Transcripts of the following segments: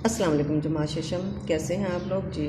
अस्सलाम वालेकुम जमाशम, कैसे हैं आप लोग जी।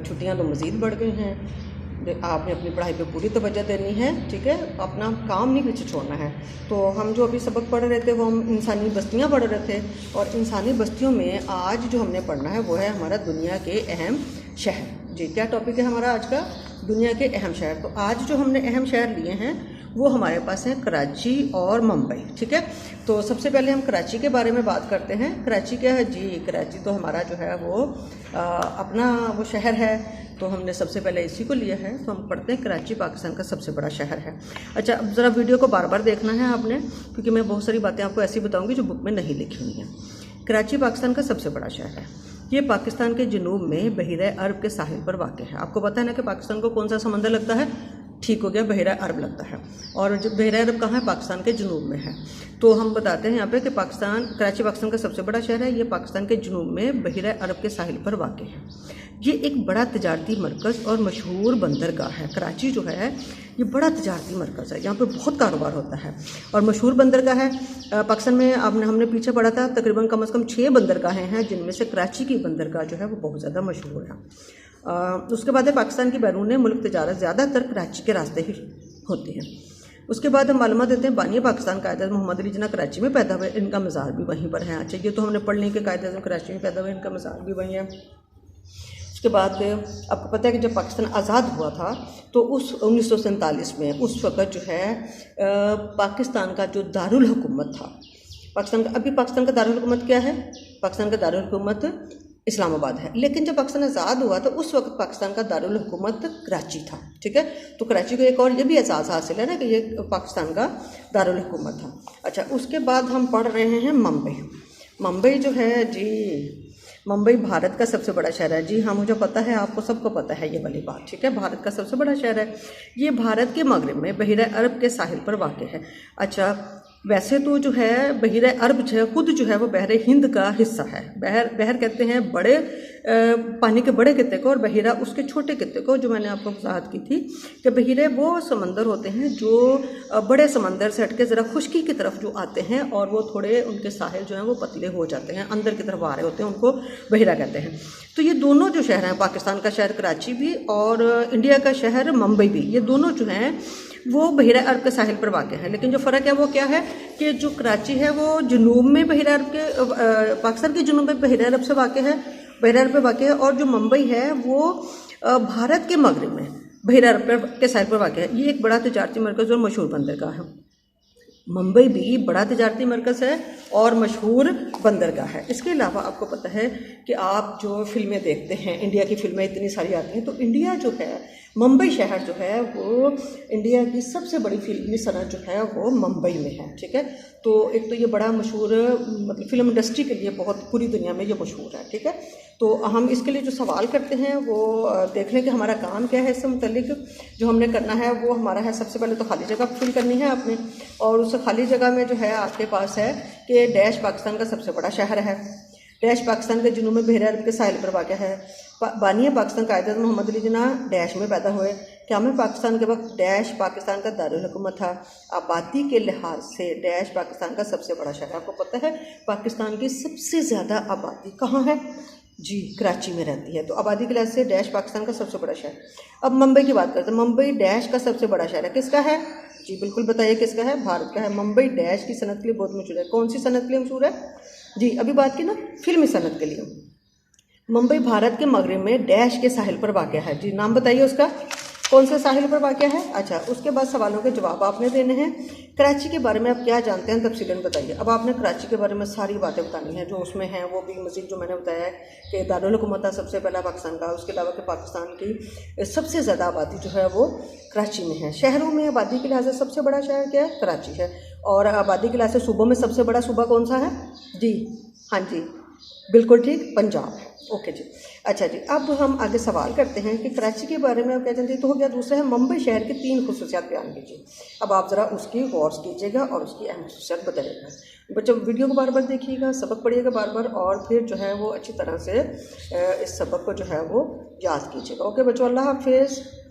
छुट्टियां तो मज़ीद बढ़ गई हैं। आपने अपनी पढ़ाई पे पूरी तवज्जो देनी है, ठीक है। अपना काम नहीं पीछे छोड़ना है। तो हम जो अभी सबक पढ़ रहे थे वो हम इंसानी बस्तियां पढ़ रहे थे, और इंसानी बस्तियों में आज जो हमने पढ़ना है वो है हमारा दुनिया के अहम शहर। जी, क्या टॉपिक है हमारा आज का? दुनिया के अहम शहर। तो आज जो हमने अहम शहर लिए हैं वो हमारे पास हैं कराची और मुंबई, ठीक है। तो सबसे पहले हम कराची के बारे में बात करते हैं। कराची क्या है जी? कराची तो हमारा जो है वो अपना वो शहर है, तो हमने सबसे पहले इसी को लिया है। तो हम पढ़ते हैं कराची पाकिस्तान का सबसे बड़ा शहर है। अच्छा, अब ज़रा वीडियो को बार बार देखना है आपने, क्योंकि मैं बहुत सारी बातें आपको ऐसी बताऊंगी जो बुक में नहीं लिखी हुई हैं। कराची पाकिस्तान का सबसे बड़ा शहर है। ये पाकिस्तान के जनूब में बहीरा अरब के साहिल पर वाक़ है। आपको पता है ना कि पाकिस्तान को कौन सा समंदर लगता है? ठीक हो गया, बहीरा अरब लगता है। और जो बहीरा अरब कहाँ है? पाकिस्तान के जनूब में है। तो हम बताते हैं यहाँ पे कि कराची पाकिस्तान का सबसे बड़ा शहर है। ये पाकिस्तान के जनूब में बहीरा अरब के साहिल पर वाक़ है। ये एक बड़ा तजारती मरकज़ और मशहूर बंदरगाह है। कराची जो है ये बड़ा तजारती मरकज़ है, यहाँ पे बहुत कारोबार होता है और मशहूर बंदरगाह है। पाकिस्तान में हमने पीछे पढ़ा था, तकरीबन कम से कम 6 बंदरगाहें हैं, जिनमें से कराची की बंदरगाह जो है वो बहुत ज़्यादा मशहूर है। उसके बाद है पाकिस्तान की बैरून मुल्क तजारत ज़्यादातर कराची के रास्ते ही होती है। उसके बाद हम मालूमात देते हैं, बानी पाकिस्तान कायद मोहम्मद अली जिन्ना कराची में पैदा हुए, इनका मज़ार भी वहीं पर है। अच्छा, ये तो हमने पढ़ ली कि कायद कराची में पैदा हुए, इनका मज़ार भी वहीं है। उसके बाद आपको पता है कि जब पाकिस्तान आज़ाद हुआ था तो उस 1947 में उस वक़्त जो है पाकिस्तान का जो दारुल हुकूमत था, पाकिस्तान का दारुल हुकूमत क्या है? पाकिस्तान का दारुल हुकूमत इस्लामाबाद है। लेकिन जब पाकिस्तान आज़ाद हुआ तो उस वक्त पाकिस्तान का दारुल हुकूमत कराची था, ठीक है। तो कराची को एक और ये भी एहसास हासिल है ना कि ये पाकिस्तान का दारुल हुकूमत था। अच्छा, उसके बाद हम पढ़ रहे हैं मुंबई। मुंबई जो है जी, मुंबई भारत का सबसे बड़ा शहर है। जी हाँ, मुझे पता है, आपको सबको पता है ये वाली बात, ठीक है। भारत का सबसे बड़ा शहर है। ये भारत के मगरब में बहीरा अरब के साहिल पर वाक़ है। अच्छा, वैसे तो जो है बहीरा अरब जो है खुद जो है वो बहरे हिंद का हिस्सा है। बहर कहते हैं बड़े पानी के बड़े कित्ते को, और बहीरा उसके छोटे कित्ते को, जो मैंने आपको वजाहत की थी कि बहीरे वो समंदर होते हैं जो बड़े समंदर से हटके ज़रा खुश्की की तरफ जो आते हैं, और वो थोड़े उनके साहिल जो हैं वो पतले हो जाते हैं, अंदर की तरफ आ रहे होते हैं, उनको बहीरा कहते हैं। तो ये दोनों जो शहर हैं, पाकिस्तान का शहर कराची भी और इंडिया का शहर मुंबई भी, ये दोनों जो हैं वो बहीरा अरब के साहिल पर वाक़ है। लेकिन जो फ़र्क है वो क्या है कि जो कराची है वो जनूब में बहीरा अरब के पाकिस्तान के जनूब में बहीरा अरब से वाक़ है, बहीरा अरब पे वाक़ है, और जो मुंबई है वो भारत के मगरब में बहीरा अरब के साहिल पर वाक़ है। ये एक बड़ा तजारती मरकज़ और मशहूर बंदरगाह है। मुंबई भी बड़ा तजारती मरकज़ है और मशहूर बंदरगाह है। इसके अलावा आपको पता है कि आप जो फिल्में देखते हैं, इंडिया की फिल्में इतनी सारी आती हैं, तो इंडिया जो है मुंबई शहर जो है वो इंडिया की सबसे बड़ी फिल्मी सनत जो है वो मुंबई में है, ठीक है। तो एक तो ये बड़ा मशहूर, मतलब फिल्म इंडस्ट्री के लिए बहुत पूरी दुनिया में ये मशहूर है, ठीक है। तो हम इसके लिए जो सवाल करते हैं वो देख लें कि हमारा काम क्या है। इससे मुतल्लिक जो हमने करना है वो हमारा है, सबसे पहले तो खाली जगह फिल करनी है आपने, और उस खाली जगह में जो है आपके पास है कि डैश पाकिस्तान का सबसे बड़ा शहर है, डैश पाकिस्तान के जनूब में बहरा अरब के साहिल पर वाक़ है, बानी पाकिस्तान कायद मोहम्मद अली जिन्ना डैश में पैदा हुए, क़याम पाकिस्तान के वक्त डैश पाकिस्तान का दारुल हुकूमत था, आबादी के लिहाज से डैश पाकिस्तान का सबसे बड़ा शहर है। आपको पता है पाकिस्तान की सबसे ज़्यादा आबादी कहाँ है? जी, कराची में रहती है। तो आबादी के लिहाज से डैश पाकिस्तान का सबसे बड़ा शहर। अब मुंबई की बात करते हैं। मुंबई डैश का सबसे बड़ा शहर है। किसका है? जी बिल्कुल बताइए किसका है? भारत का है। मुंबई डैश की सनत के लिए बहुत मशहूर है। कौन सी सनत के लिए मशहूर है? जी अभी बात की ना, फिल्मी सनत के लिए। मुंबई भारत के मगरब में डैश के साहिल पर वाक़ है। जी नाम बताइए उसका, कौन से साहिल पर वाक़ है? अच्छा, उसके बाद सवालों के जवाब आपने देने हैं। कराची के बारे में आप क्या जानते हैं तफसीलन बताइए। अब आपने कराची के बारे में सारी बातें बतानी हैं जो उसमें हैं, वो भी मज़ीद जो मैंने बताया है कि दारुल हुकूमत था सबसे पहला पाकिस्तान का। उसके अलावा कि पाकिस्तान की सबसे ज़्यादा आबादी जो है वो कराची में है। शहरों में आबादी के लिहाज से सबसे बड़ा शहर क्या है? कराची है। और आबादी के लिहाज से सूबों में सबसे बड़ा सूबा कौन सा है? जी हाँ जी बिल्कुल ठीक, पंजाब है। ओके जी। अच्छा जी, अब हम आगे सवाल करते हैं कि कराची के बारे में आप क्या जानते हैं। तो हो गया। दूसरा है मुंबई शहर की 3 खुसूसियात बयान कीजिए। अब आप ज़रा उसकी गौर कीजिएगा और उसकी अहम खुसूसियात बताइएगा। बच्चों वीडियो को बार बार देखिएगा, सबक पढ़िएगा बार बार, और फिर जो है वो अच्छी तरह से इस सबक को जो है वो याद कीजिएगा। ओके बच्चों, अल्लाह हाफिज़।